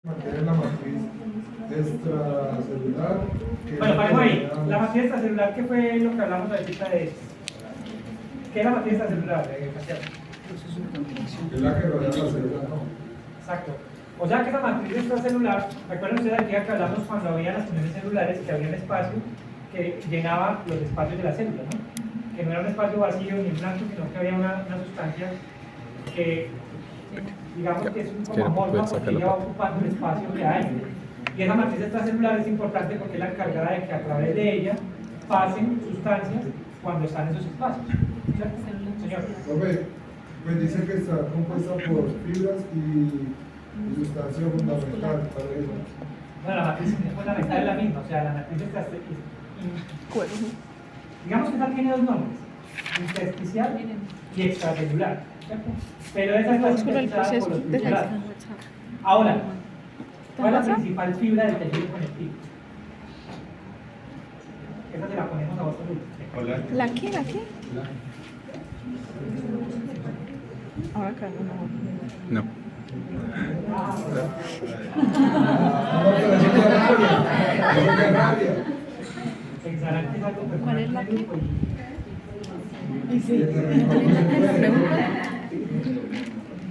mantener la matriz extracelular. Bueno, paremos ahí. La matriz extracelular, ¿qué fue lo que hablamos ahorita de esto? ¿Qué es la matriz extracelular, Casiano? Es la que rodea la célula, ¿no? Exacto. O sea que esa matriz extracelular, recuerden ustedes aquí que hablamos cuando había las uniones celulares, que había un espacio que llenaba los espacios de la célula, ¿no? Que no era un espacio vacío ni blanco, sino que había una sustancia que, digamos que es un como amorfa porque ella va ocupando el espacio que hay. Y esa matriz extracelular es importante porque es la encargada de que a través de ella pasen sustancias cuando están en esos espacios. ¿Cierto? Señor. Profe, pues dice que está compuesta por fibras y sustancia fundamental para eso. Bueno, la matriz fundamental es la misma, o sea, la matriz digamos que esa tiene dos nombres, intersticial y extracelular, ¿cierto? Pero esa es la sintetizada por los fibroblastos. Ahora, ¿cuál es la principal fibra del tejido conectivo? Esa se la ponemos a vosotros. ¿La qué? ¿La qué? Ahora acá no. ¿Cuál es la qué?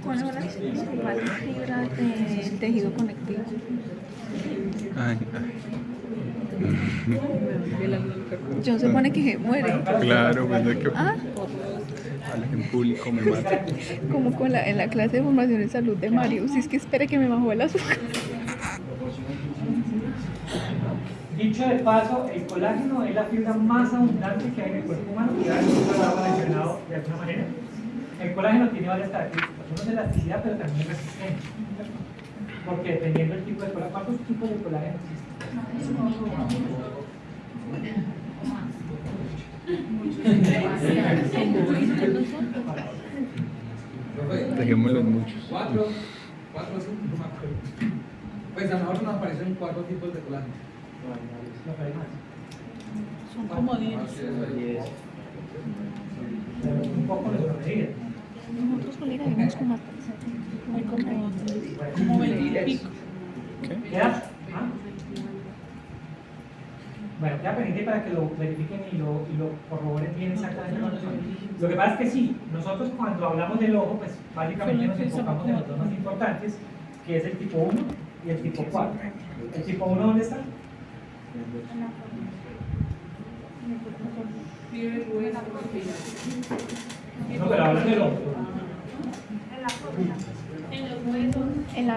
¿Cuál es la principal fibra del tejido conectivo? Yo se supone que se muere. Claro, pues es que ¿Ah? en público me mata. Como en la clase de formación en salud de Mario. Si es que espere que me bajó el azúcar. Dicho de paso, el colágeno es la fibra más abundante que hay en el cuerpo humano, ya lo hemos mencionado de alguna manera. El colágeno tiene varias características, uno es elasticidad, pero también es resistencia, porque dependiendo del tipo de colágeno, ¿cuántos tipos de colágeno existen? Dejémoslos muchos. Cuatro o cinco, no me acuerdo. Pues a nosotros nos aparecen 4 tipos de colágeno. Son como 10. Un poco de medida. Nosotros colega vimos como 20 y pico. ¿Queda? ¿Ah? Bueno, queda pendiente para que lo verifiquen y lo corroboren bien exactamente. Lo que pasa es que sí, nosotros cuando hablamos del ojo, pues básicamente nos enfocamos en los dos más importantes, que es el tipo 1 y el tipo 4. ¿El tipo 1 dónde está? No, pero hablando del ojo. En la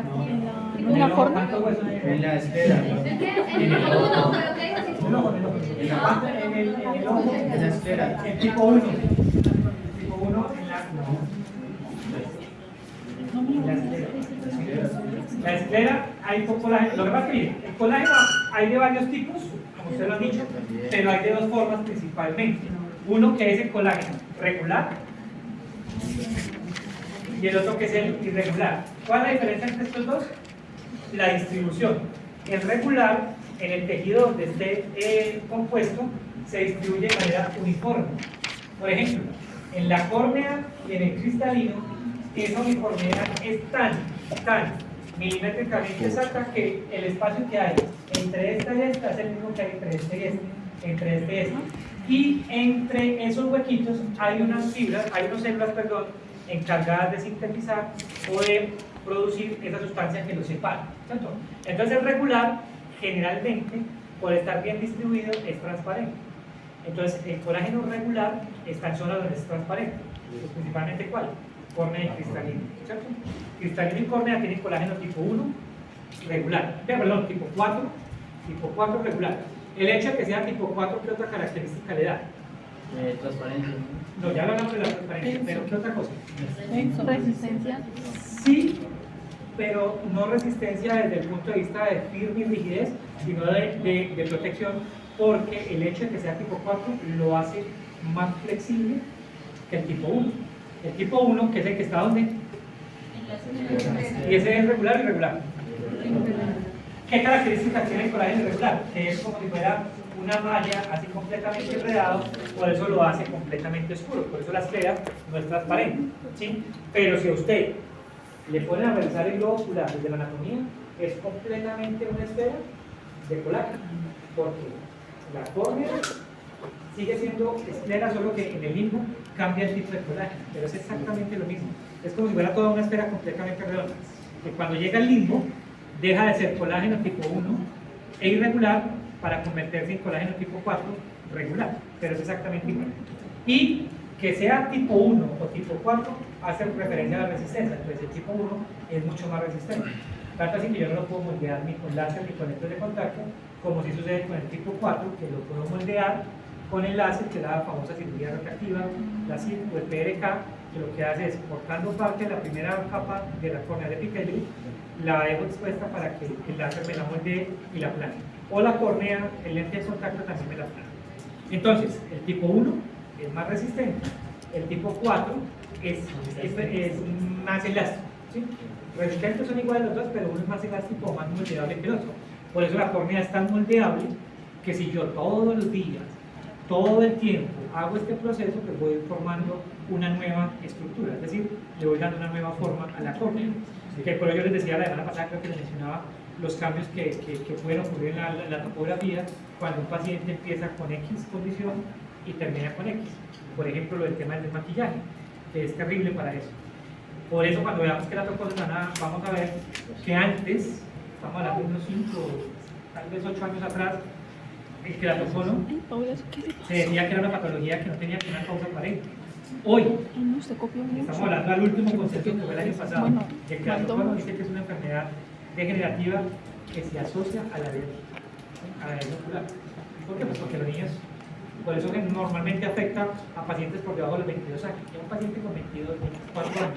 forma. En la esfera. En el ojo. En la parte, en el ojo. En la esfera. El tipo 1. El tipo 1 en la. La esclera. La esclera hay colágeno. Lo que pasa es que miren, el colágeno hay de varios tipos, como ustedes lo han dicho, pero hay de dos formas principalmente. Uno que es el colágeno regular y el otro que es el irregular. ¿Cuál es la diferencia entre estos dos? La distribución. El regular, en el tejido donde esté compuesto, se distribuye de manera uniforme. Por ejemplo, en la córnea y en el cristalino, esa uniformidad es tan milimétricamente exacta que el espacio que hay entre esta y esta es el mismo que hay entre este y este, entre este y este. Y entre esos huequitos hay unas células, encargadas de sintetizar o de producir esa sustancia que los separa, ¿cierto? Entonces el regular, generalmente, por estar bien distribuido, es transparente. Entonces el colágeno regular está en zonas donde es transparente, principalmente ¿cuál? Córnea y cristalino, ¿cierto? Cristalino y córnea tienen colágeno tipo 1 regular, tipo 4 regular. El hecho de que sea tipo 4, ¿qué otra característica le da? Transparencia. No, ya hablamos de la transparencia, pero ¿qué otra cosa? Resistencia. Sí, pero no resistencia desde el punto de vista de firme y rigidez, sino de protección, porque el hecho de que sea tipo 4 lo hace más flexible que el tipo 1. El tipo 1, que es el que está donde. Y ese es regular y irregular. ¿Qué características tiene el colágeno irregular? Que es como si fuera una malla así completamente enredado, por eso lo hace completamente oscuro, por eso la esfera no es transparente, ¿sí? Pero si a usted le ponen a revisar el globo ocular desde la anatomía, es completamente una esfera de colágeno, porque la córnea sigue siendo esclera, solo que en el limbo cambia el tipo de colágeno, pero es exactamente lo mismo. Es como si fuera toda una esfera completamente redonda, que cuando llega al limbo deja de ser colágeno tipo 1 e irregular para convertirse en colágeno tipo 4 regular, pero es exactamente igual. Y que sea tipo 1 o tipo 4 hace referencia a la resistencia, entonces el tipo 1 es mucho más resistente. Tanto así que yo no lo puedo moldear ni con láser ni con lentes de contacto, como si sucede con el tipo 4, que lo puedo moldear con el láser, que es la famosa cirugía refractiva, la CIR o el PRK, que lo que hace es, cortando parte de la primera capa de la córnea de epitelio, la dejo expuesta para que el láser me la moldee y la plane. O la córnea, el lente de contacto también me la plane. Entonces, el tipo 1 es más resistente, el tipo 4 es más elástico. ¿Sí? Resistentes son iguales los dos, pero uno es más elástico o más moldeable que el otro. Por eso la córnea es tan moldeable que si yo todos los días, todo el tiempo hago este proceso, pues voy formando una nueva estructura, es decir, le voy dando una nueva forma a la córnea. Que por ello yo les decía la semana pasada, creo que les mencionaba los cambios que pueden ocurrir en la topografía cuando un paciente empieza con X condición y termina con X. Por ejemplo, lo del tema del desmaquillaje, que es terrible para eso. Por eso cuando veamos que la toponomía, vamos a ver que antes, estamos hablando de unos 5, tal vez 8 años atrás, el queratocono se decía que era una patología que no tenía una causa aparente. Hoy, estamos hablando del último concepto que fue el año pasado, el queratocono dice que es una enfermedad degenerativa que se asocia a la alergia ocular. ¿Por qué? Pues porque los niños, por eso que normalmente afecta a pacientes por debajo de los 22 años. Y a un paciente con 22, 24 años,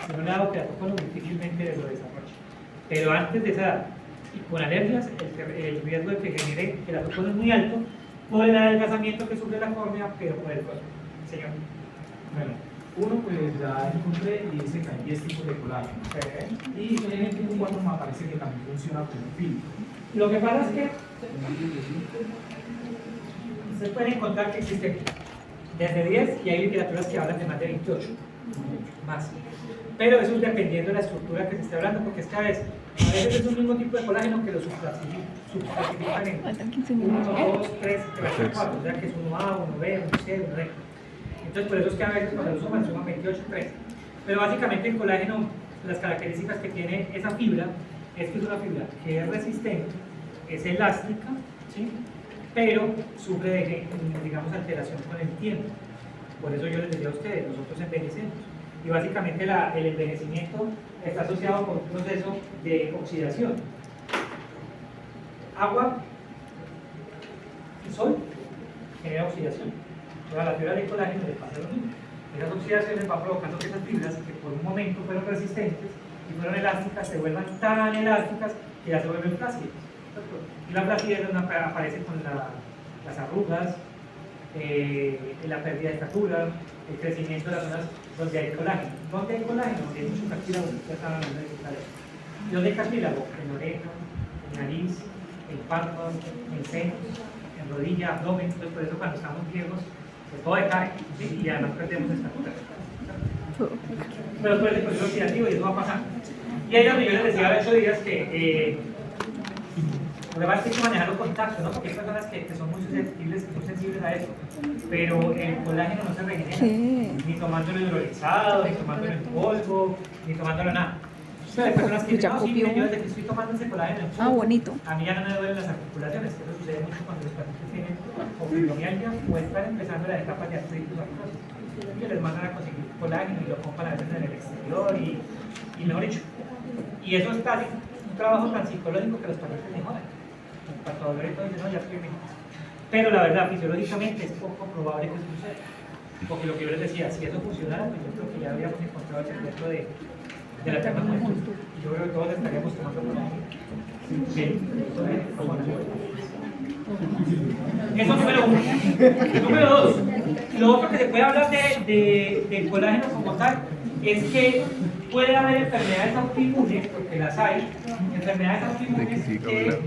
si no le ha dado queratocono, difícilmente lo desarrolla. Pero antes de esa edad, y con alergias, el riesgo de que genere queratocono es muy alto por el adelgazamiento que sufre la córnea, pero por el cuerpo. Señor. Bueno, uno pues ya encontré y dice que hay 10 tipos de colágeno. Y en el tipo 4 me aparece que también funciona como un filtro. Lo que pasa es que se pueden encontrar que existen desde 10 y hay literaturas que hablan de más de 28, más. Pero eso es dependiendo de la estructura que se esté hablando, porque es que a veces es un mismo tipo de colágeno que lo subclasifican en 1, 2, 3, 4, o sea que es 1A, 1B, 1C, 1D. Entonces por eso es que a veces cuando lo suman 28, 3. Pero básicamente el colágeno, las características que tiene esa fibra es que es una fibra que es resistente, es elástica, ¿sí? Pero sufre de, digamos, alteración con el tiempo. Por eso yo les decía a ustedes, nosotros envejecemos. Y básicamente el envejecimiento está asociado con un proceso de oxidación. Agua y sol genera oxidación. A la fibra del colágeno le pasa lo mismo. Esas oxidaciones van provocando que esas fibras, que por un momento fueron resistentes y fueron elásticas, se vuelvan tan elásticas que ya se vuelven flácidas. Y la flacidez aparece con las arrugas, la pérdida de estatura, el crecimiento de las zonas donde hay colágeno. ¿Dónde hay colágeno? Donde hay mucho cartílago. ¿Dónde hay cartílago? En la oreja, en nariz, en párpados, en senos, en rodilla, abdomen. Entonces, por eso cuando estamos viejos, pues todo decae, ¿sí? Y además perdemos estatura. Pero después del proceso oxidativo y eso va pasando. Y ahí es donde yo les decía hace 8 días que lo que pasa es que hay que manejar los contactos, ¿no? Porque hay personas que son muy susceptibles, que son sensibles a eso. Pero el colágeno no se regenera, ni tomándolo hidrolizado, ni tomándolo en polvo, ni tomándolo nada. Pero hay personas que dicen, no, sí, mire, yo desde que estoy tomando ese colágeno en polvo, bonito. a mí ya no me duelen las articulaciones, que eso sucede mucho cuando los pacientes tienen o fibromialgia o están empezando las etapas de artritis o artrosis. Que les mandan a conseguir colágeno y lo compran a veces en el exterior y mejor dicho. Y eso es casi un trabajo tan psicológico que los pacientes mejoran. Para todo el resto dicen, no, ya estoy bien. Pero la verdad, fisiológicamente es poco probable que eso suceda. Porque lo que yo les decía, si eso funcionara, pues yo creo que ya habríamos encontrado el secreto de la eterna juventud. Y yo creo que todos estaríamos tomando colágeno. Bien, eso es número 1. Número 2. Lo otro que se puede hablar del colágeno como tal es que puede haber enfermedades autoinmunes, porque las hay, enfermedades autoinmunes que...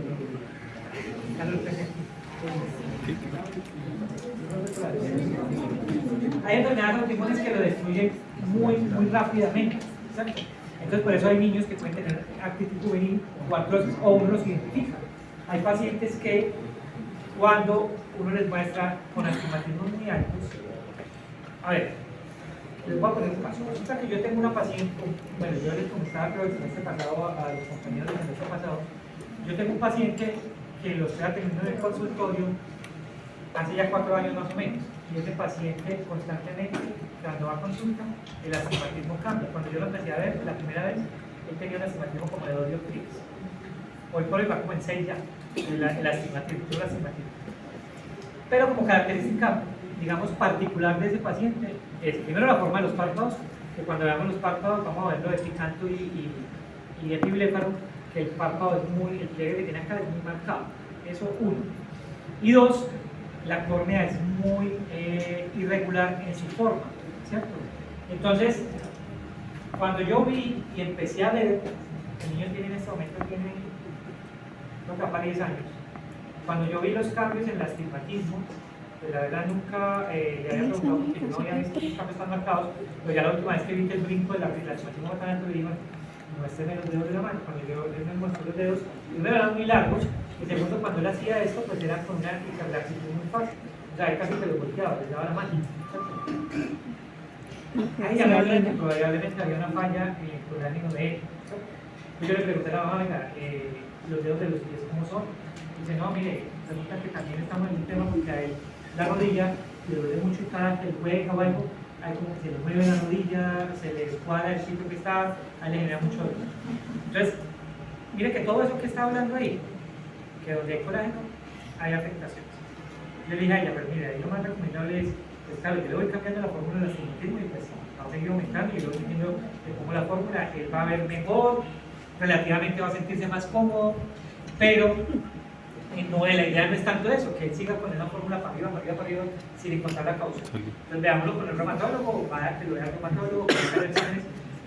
Hay enfermedades autoinmunes que lo destruyen muy rápidamente, ¿cierto? Entonces, por eso hay niños que pueden tener artritis juvenil o artrosis, o uno los identifica. Hay pacientes que cuando uno les muestra con astigmatismos muy altos, a ver, les voy a poner un caso. Resulta que yo tengo una paciente, bueno, yo les comentaba creo el semestre pasado a los compañeros del semestre pasado, yo tengo un paciente que lo estoy atendiendo en el consultorio hace ya 4 años más o menos, y ese paciente constantemente, cuando va a consulta, el astigmatismo cambia. Cuando yo lo empecé a ver la primera vez, él tenía un astigmatismo como de 2 dioptrías. Hoy por hoy va como en 6 ya, el astigmatismo, todo el astigmatismo. Pero como característica, digamos, particular de ese paciente, es primero la forma de los párpados, que cuando veamos los párpados vamos a verlo de picanto y epibléfaro, que el párpado es muy, el pliegue que tiene acá es muy marcado. Eso uno. Y dos, la córnea es muy irregular en su forma, ¿cierto? Entonces, cuando yo vi y empecé a ver, el niño tiene en este momento, no capaz 10 años, cuando yo vi los cambios en el astigmatismo, pues la verdad nunca le había preguntado porque no había visto los cambios tan marcados, pero ya la última vez que vi que el brinco del astigmatismo tan alto, le digo, muéstrame los dedos de la mano. Cuando yo me muestro los dedos, primero eran muy largos, y segundo, cuando él hacía esto, pues era con una hiperlaxitud muy fácil. O sea, él casi te lo volteaba, les daba la mano. Ahí ya me hablé que probablemente había una falla en el colágeno de él. Yo le pregunté a la mamá, venga, los dedos de los pies, ¿cómo son? Dice, no, mire, resulta que también estamos en un tema porque a él la rodilla le duele mucho y cada que él juega o algo, hay como que se le mueve la rodilla, se le descuadra el sitio que está, a él le genera mucho dolor. Entonces, mire que todo eso que está hablando ahí, que donde hay colágeno, hay afectaciones. Yo le dije a ella, pero mire, ahí lo más recomendable es, pues claro, yo le voy cambiando la fórmula del astigmatismo y pues va a seguir aumentando y yo voy diciendo que pongo la fórmula, él va a ver mejor, relativamente va a sentirse más cómodo, pero no, la idea no es tanto eso, que él siga con esa fórmula para arriba, sin encontrar la causa. Entonces veámoslo con el reumatólogo, vaya que lo vea el reumatólogo,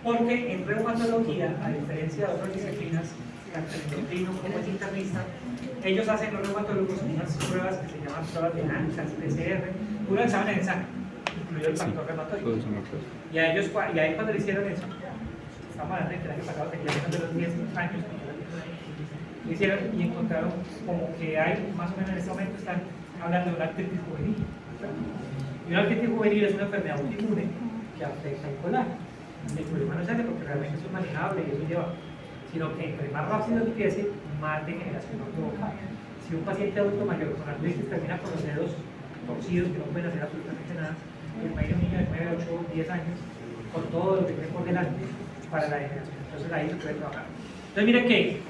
porque en reumatología, a diferencia de otras disciplinas, tanto el endocrino como el internista, ellos hacen los reumatólogos unas pruebas que se llaman pruebas de ANCAS, PCR, unos exámenes de sangre, incluido el factor reumatólico. Y a ellos, y ahí cuando le hicieron eso, estamos hablando de que el año pasado tenía menos de los 10 años, lo hicieron y encontraron como que hay, más o menos en este momento están hablando de una artritis juvenil. Y una artritis juvenil es una enfermedad autoinmune que afecta el colágeno. El problema no es ese porque realmente eso es manejable y eso lleva, sino que entre más rápido empiece, más degeneración va a provocar. Si un paciente adulto mayor con artritis termina con los dedos torcidos que no pueden hacer absolutamente nada, imagina un niño de 9, 8, 10 años con todo lo que tiene por delante para la degeneración. Entonces ahí se puede trabajar. Entonces mire que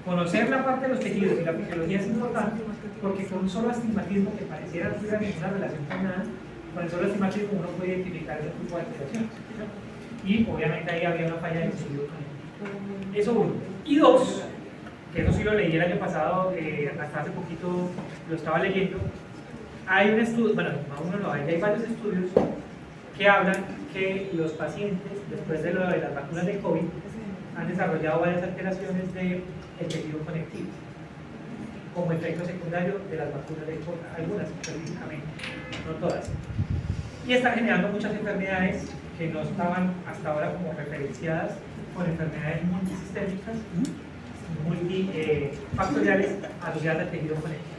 conocer la parte de los tejidos y la fisiología es importante porque con un solo astigmatismo que pareciera no tuviera ninguna relación con nada, con el solo astigmatismo uno puede identificar ese tipo de alteraciones. Y obviamente ahí había una falla de estudio con él. Eso uno. Y dos, que eso sí lo leí el año pasado, hasta hace poquito lo estaba leyendo, hay un estudio, bueno, uno no, hay varios estudios que hablan que los pacientes, después de lo de las vacunas de COVID, han desarrollado varias alteraciones del tejido conectivo como efecto secundario de las vacunas de COVID, algunas específicamente, no todas. Y están generando muchas enfermedades que no estaban hasta ahora como referenciadas con enfermedades multisistémicas, multifactoriales asociadas al tejido conectivo,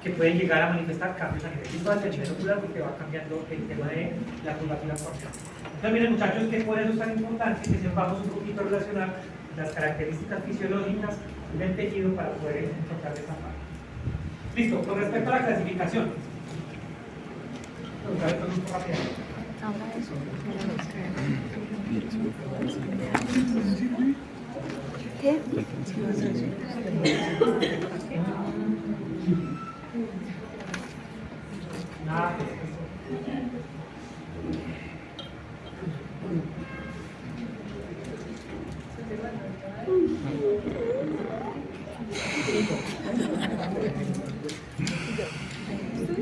que pueden llegar a manifestar cambios a nivel visual, a nivel ocular, porque va cambiando el tema de la curvatura corneal. Entonces, miren muchachos, que por eso es tan importante que sepamos un poquito relacionar las características fisiológicas del tejido para poder encontrar esa parte. Listo, con respecto a la clasificación. Ahora eso. ¿Qué? Nada.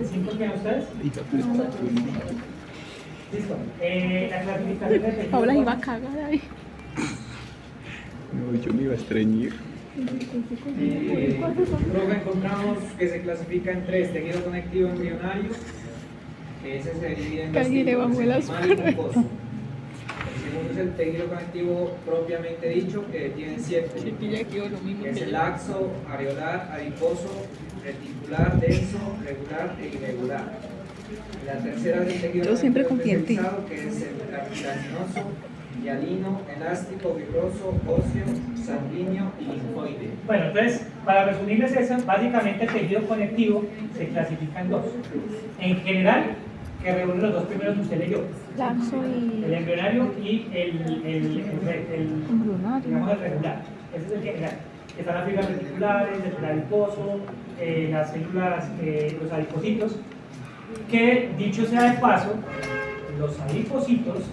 ¿Cinco tienen ustedes? Listo. La clasificación de tejido. Paula iba a cagar ahí. No, yo me iba a estreñir. Luego encontramos que se clasifica en 3: tejido conectivo embrionario, que ese se divide en Casi le bajó el azúcar. El segundo es el tejido conectivo propiamente dicho, que tiene 7. Que es el axo, areolar, adiposo, reticular, denso, regular e irregular. La tercera es el tejido Yo siempre conectivo confío en ti. especializado, que es el cartilaginoso, hialino, elástico, fibroso, óseo, sanguíneo y linfoide. Bueno, entonces, para resumirles eso, básicamente el tejido conectivo se clasifica en dos. En general, que reúne los dos primeros que usted leyó, Laxo el y embrionario y embrionario. digamos, el regular. Ese es el general. Están las fibras reticulares, el adiposo, las células, los adipocitos, que dicho sea de paso, los adipocitos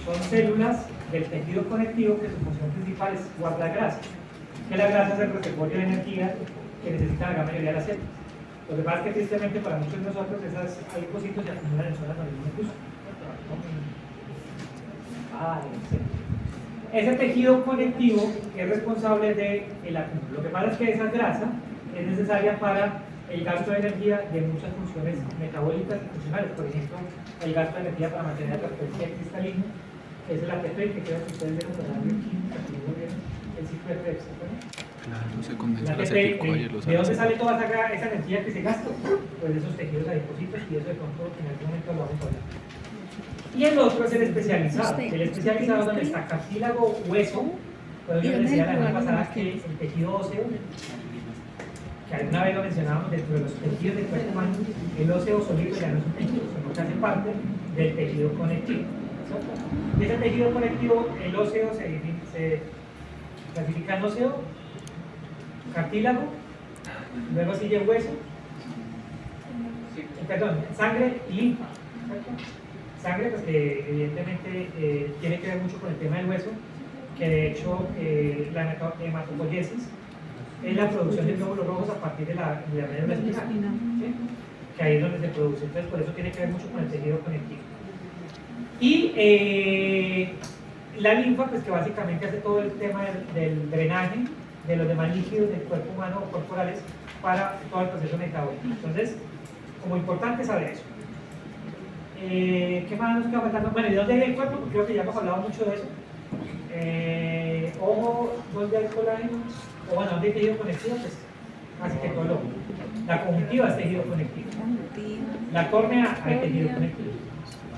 son células del tejido conectivo que su función principal es guardar grasa, que la grasa es el reservorio de energía que necesita la gran mayoría de las células. Lo que pasa es que tristemente para muchos de nosotros esas adipocitos se acumulan en zonas donde no se usan. Ese tejido conectivo es responsable del acúmulo. Lo que pasa es que esa grasa es necesaria para el gasto de energía de muchas funciones metabólicas y funcionales. Por ejemplo, el gasto de energía para mantener la transferencia cristalina, que es el ATP, que creo que ustedes vieron con la bioquímica, el ciclo de Krebs. Claro, se El condensa el ATP, acetilcoa y los ¿de dónde sale toda esa energía que se gasta? Pues de esos tejidos adipocitos, y eso de pronto en algún momento lo vamos a hablar. Y el otro es el especializado. El especializado es donde está cartílago, hueso. Pues yo les decía la semana pasada que el tejido óseo, que alguna vez lo mencionábamos dentro de los tejidos del cuerpo humano, el óseo solito ya no es un tejido, sino que hace parte del tejido conectivo. Y ese tejido conectivo, el óseo se clasifica en óseo, cartílago, luego sigue hueso, perdón, sangre y linfa. ¿Cierto? Sangre, pues que evidentemente tiene que ver mucho con el tema del hueso, que de hecho la hematopoiesis es la producción de glóbulos rojos a partir de la médula espinal, ¿sí? Que ahí es donde se produce. Entonces, por eso tiene que ver mucho con el tejido conectivo. Y la linfa, pues que básicamente hace todo el tema del drenaje de los demás líquidos del cuerpo humano o corporales para todo el proceso metabólico. Entonces, como importante saber eso. ¿Qué más nos queda faltando? Bueno, ¿y dónde hay el cuerpo? Porque creo que ya hemos hablado mucho de eso. Ojo, ¿dónde hay colágeno? O bueno, ¿dónde hay tejido conectivo? Pues casi que todo el ojo. La conjuntiva es tejido conectivo. La córnea hay tejido conectivo.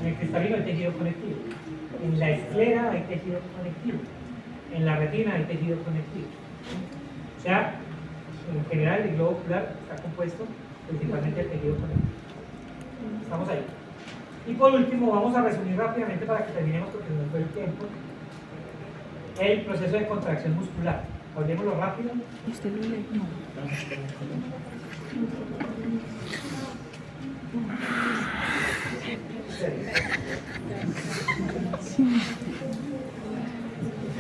En el cristalino hay tejido conectivo. En la esclera hay tejido conectivo. En la retina hay tejido conectivo. O sea, en general el globo ocular está compuesto principalmente de tejido conectivo. Estamos ahí. Y por último, vamos a resumir rápidamente para que terminemos porque se nos fue el tiempo. El proceso de contracción muscular. Hablemoslo rápido. ¿Usted lo lee? No.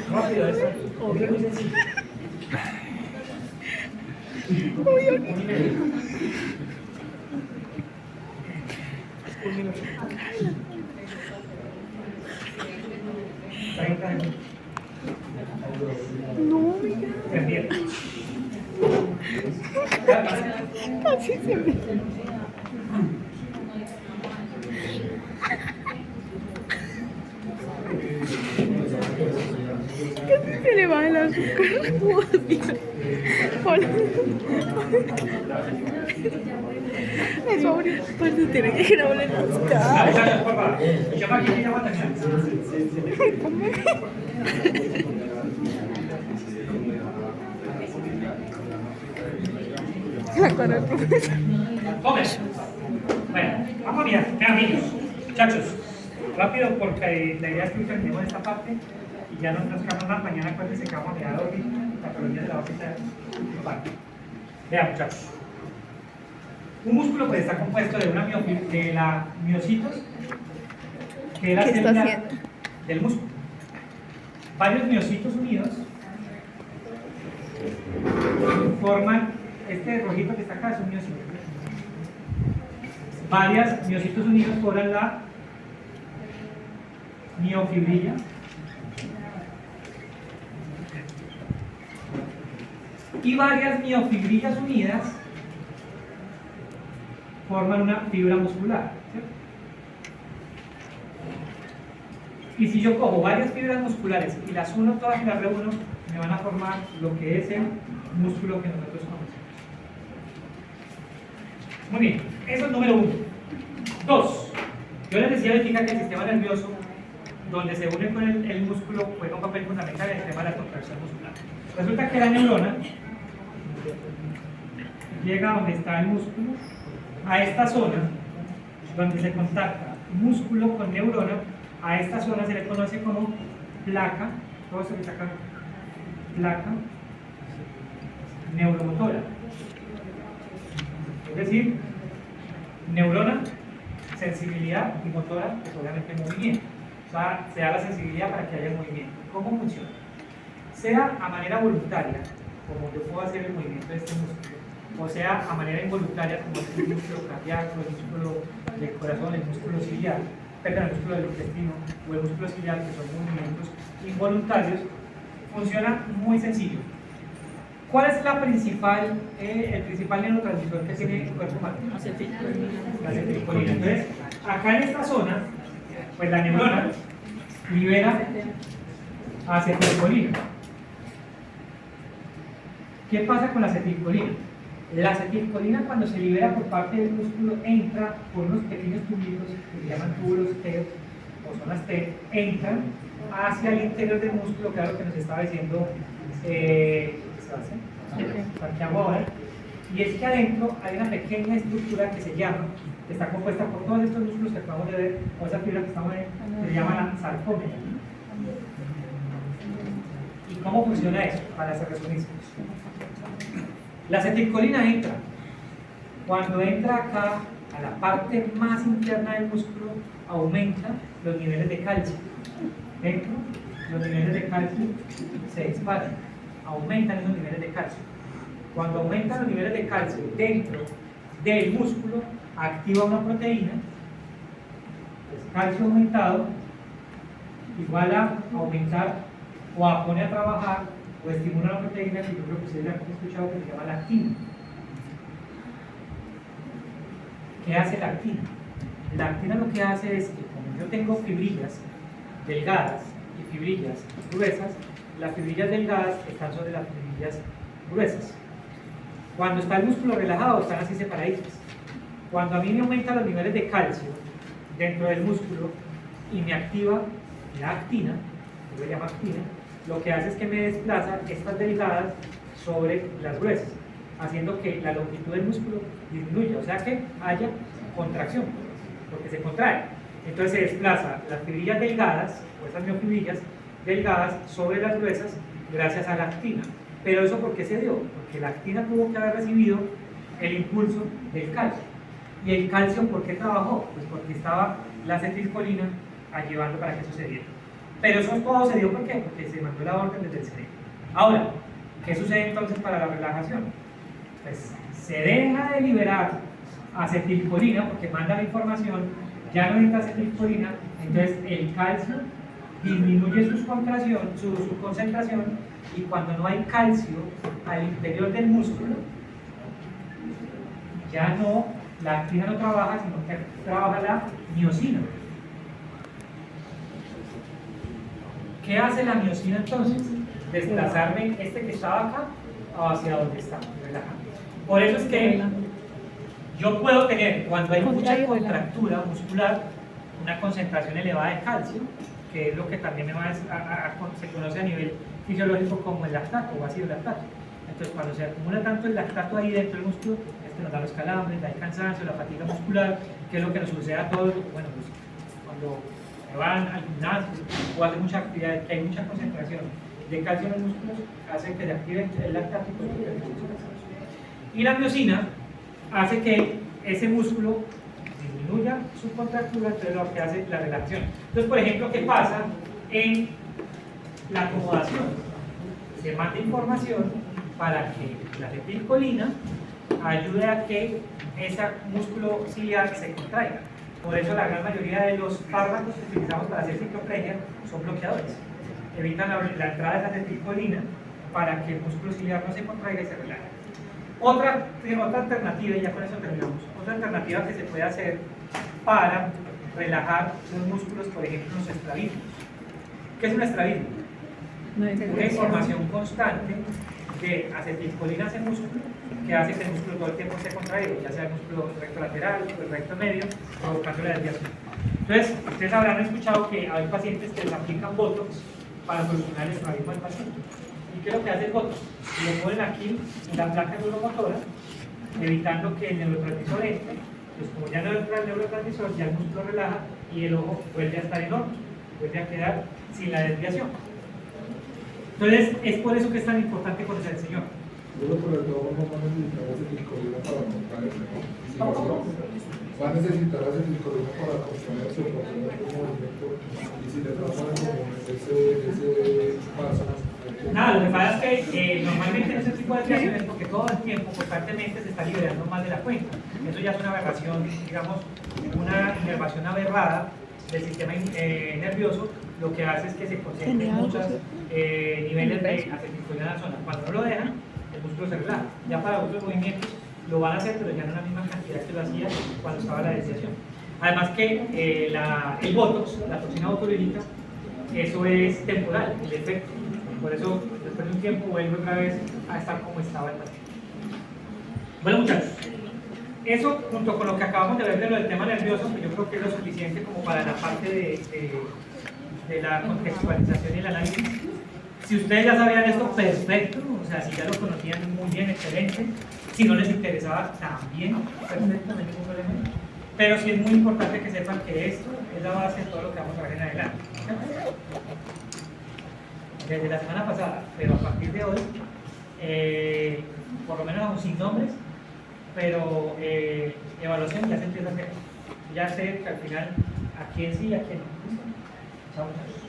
Rápido, eso. Es muy sencillo. Un minuto. 30 minutos. No, mira. Perdieron. Así se ve. Casi se le va el azúcar. Hola. Eso ahorita pues se tiene que grabar el azúcar. Muchachos, por favor. Llama aquí, llama también. La cara del profesor. Comen. Bueno, vamos a mirar. Vean, niños, muchachos, rápido porque la idea es que terminemos esta parte y ya no nos quedamos más. Mañana acuérdense que vamos a mirar hoy la teoría de la órbita parte. Vean, muchachos. Un músculo pues está compuesto de una de la miocitos, que es la ¿Qué está célula haciendo? del músculo. Varios miocitos unidos forman este rojito que está acá, es un miocito. Varias miocitos unidos forman la miofibrilla. Y varias miofibrillas unidas forman una fibra muscular, ¿cierto? Y si yo cojo varias fibras musculares y las uno todas y las reúno, me van a formar lo que es el músculo que nosotros conocemos. Muy bien, eso es número 1. 2. Yo les decía ahorita que el sistema nervioso, donde se une con el músculo, juega un papel fundamental en el tema de la contracción muscular. Resulta que la neurona llega a donde está el músculo, a esta zona, donde se contacta músculo con neurona. A esta zona se le conoce como placa, todo esto que está acá, placa neuromotora. Es decir, neurona, sensibilidad y motora, pues obviamente movimiento. O sea, se da la sensibilidad para que haya movimiento. ¿Cómo funciona? Sea a manera voluntaria, como yo puedo hacer el movimiento de este músculo, o sea a manera involuntaria, como es el músculo cardíaco, el músculo del corazón, el músculo ciliar, el músculo del intestino o el músculo ciliar, que son movimientos involuntarios, funciona muy sencillo. ¿Cuál es el principal neurotransmisor que tiene el cuerpo humano? La acetilcolina. Entonces, acá en esta zona, pues la neurona libera acetilcolina. ¿Qué pasa con la acetilcolina? La acetilcolina, cuando se libera por parte del músculo, entra por unos pequeños tubitos que se llaman túbulos T o zonas T, entran hacia el interior del músculo, claro que nos estaba diciendo Santiago ahora, y es que adentro hay una pequeña estructura que se llama, que está compuesta por todos estos músculos que acabamos de ver, o esa fibra que estamos viendo, que se llama la sarcómera. ¿Y cómo funciona eso? Para hacer resumen. La acetilcolina entra. Cuando entra acá, a la parte más interna del músculo, aumenta los niveles de calcio. Dentro, los niveles de calcio se disparan. Aumentan esos niveles de calcio. Cuando aumentan los niveles de calcio dentro del músculo, activa una proteína, es calcio aumentado, igual a aumentar o a poner a trabajar o estimula una proteína que yo creo que ustedes ya han escuchado, que se llama lactina. ¿Qué hace la actina? La actina lo que hace es que como yo tengo fibrillas delgadas y fibrillas gruesas, las fibrillas delgadas están sobre las fibrillas gruesas. Cuando está el músculo relajado, están así separaditas. Cuando a mí me aumentan los niveles de calcio dentro del músculo y me activa la actina, yo le llamo actina, lo que hace es que me desplaza estas delgadas sobre las gruesas, haciendo que la longitud del músculo disminuya, o sea que haya contracción, porque se contrae. Entonces se desplaza las fibrillas delgadas, o esas miofibrillas delgadas, sobre las gruesas gracias a la actina. Pero eso ¿por qué se dio? Porque la actina tuvo que haber recibido el impulso del calcio. ¿Y el calcio por qué trabajó? Pues porque estaba la acetilcolina ayudando para que eso se diera. Pero eso todo se dio ¿por qué? Porque se mandó la orden desde el cerebro. Ahora, ¿qué sucede entonces para la relajación? Pues se deja de liberar acetilcolina porque manda la información, ya no entra acetilcolina, entonces el calcio disminuye su concentración, y cuando no hay calcio al interior del músculo, ya no, la actina no trabaja, sino que trabaja la miosina. ¿Qué hace la miosina entonces? Desplazarme este que estaba acá hacia donde está, relajando. Por eso es que yo puedo tener, cuando hay mucha contractura muscular, una concentración elevada de calcio, que es lo que también se conoce a nivel fisiológico como el lactato o ácido lactato. Entonces, cuando se acumula tanto el lactato ahí dentro del músculo, nos da los calambres, da el cansancio, la fatiga muscular, que es lo que nos sucede a todos, bueno, pues, cuando van al gimnasio o hacen mucha actividad, que hay mucha concentración de calcio en los músculos, hace que se active el lactato y produce cansancio. Y la miosina hace que ese músculo disminuya su contractura, entonces lo que hace la relajación. Entonces, por ejemplo, ¿qué pasa en la acomodación? Se manda información para que la acetilcolina ayude a que ese músculo ciliar se contraiga. Por eso la gran mayoría de los fármacos que utilizamos para hacer cicloplegia son bloqueadores. Evitan la entrada de la acetilcolina para que el músculo ciliar no se contraiga y se relaje. Otra alternativa, y ya con eso terminamos, otra alternativa que se puede hacer para relajar los músculos, por ejemplo, los estrabismos. ¿Qué es un estrabismo? No es Una información constante de acetilcolinas en músculo que hace que el músculo todo el tiempo esté contraído, ya sea el músculo recto lateral o el recto medio, provocando la desviación. Entonces, ustedes habrán escuchado que hay pacientes que les aplican Botox para solucionar el estrabismo del paciente. ¿Y qué es lo que hace el Botox? Lo ponen aquí en la placa neuromotora, evitando que el neurotransmisor entre. Pues como ya no entra el neurotransmisor, ya el músculo relaja y el ojo vuelve a estar en orden, vuelve a quedar sin la desviación. Entonces, es por eso que es tan importante conocer al Señor. Yo por el trabajo no va a necesitar acetilcolina para contraerse, ¿no? Y si no, va a necesitar acetilcolina para contraerse o para tener un movimiento. Y si le trabajan como ese paso. Nada, lo que pasa es que normalmente en ese tipo de desviaciones, porque todo el tiempo constantemente se está liberando más de la cuenta. Eso ya es una aberración, digamos, una inervación aberrada del sistema nervioso, lo que hace es que se concentren muchos niveles de acetilcolina en la zona. Cuando no lo dejan, el músculo se relaja. Ya para otros movimientos lo van a hacer, pero ya no la misma cantidad que lo hacía cuando estaba la desviación. Además que el Botox, la toxina botulínica, eso es temporal, el efecto. Por eso, después de un tiempo, vuelve otra vez a estar como estaba el paciente. Bueno, muchachos, eso junto con lo que acabamos de ver de lo del tema nervioso, pues yo creo que es lo suficiente como para la parte de la contextualización y el análisis. Si ustedes ya sabían esto, perfecto, o sea, si ya lo conocían muy bien, excelente. Si no les interesaba, también, perfecto, no hay ningún problema. Pero sí es muy importante que sepan que esto es la base de todo lo que vamos a ver en adelante. Desde la semana pasada, pero a partir de hoy, por lo menos aún sin nombres, pero evaluación ya se empieza a hacer. Ya sé que al final a quién sí y a quién no. Chao, muchachos.